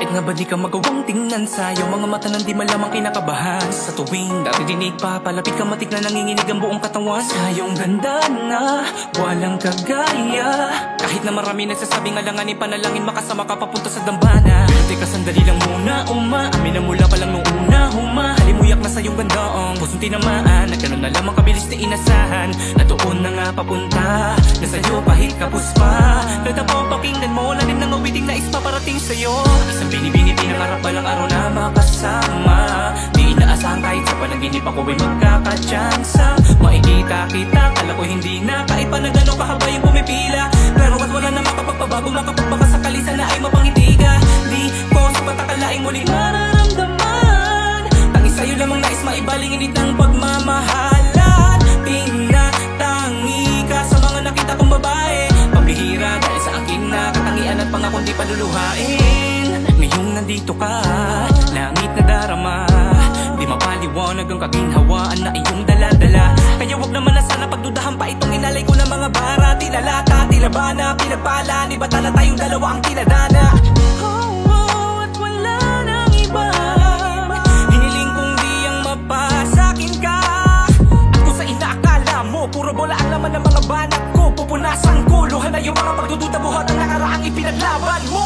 Bakit nga ba di ka magawang tingnan sa'yo? Mga mata nang di malamang kinakabahan. Sa tuwing naririnig pa, palapit ka matik na nanginginig ang buong katawan. Sayong ganda na walang kagaya. Kahit na marami nagsasabing alanganin, panalangin makasama ka papunta sa dambana. Teka sandali lang muna, amin na mula pa lang nung una halimuyak na sa'yong ganda ang pusong tinamaan. Nagkaroon na lamang kabilis na inasahan, na doon na nga papunta, na sa'yo pahit kapos pa. Nagtapo pakinggan mo, lalim ng awiting na ispaparating sa'yo. Isang binibini pinangarap balang araw na makasama. Di inaasahan kahit sa panaginip ako ay magkakatsansang makikita kita. Kala ko hindi na kahit pa na gano'ng kahaba yung pumipila. Pero at wala na makapagpabago, makapagbaka sakali sana ay mapangitiga. Di ko sa patakalaing muling mararamdaman. Tangis sa'yo lamang nais maibalinginit ng pagmamahalan. Tinatangi ka sa mga nakita kong babae. Pambihira dahil sa akin na katangian at pangakong di paluluhain. Ngayong nandito ka, langit na darama. Di mapaliwanag ang kaginhawaan na iyong daladala. Kaya wag naman na sana pagdudahan pa itong inalay ko ng mga bara. Tinalata, tilabana, pinagpala, iba tala tayong dalawa ang tinadana. At wala nang iba. Hiniling kong di ang mapasakin ka. At kung sa inaakala mo, puro bola ang laman ng mga banat ko, pupunasan ko, luhan na yung mga pagdududa, buhat ang nakaraang ipinaglaban mo.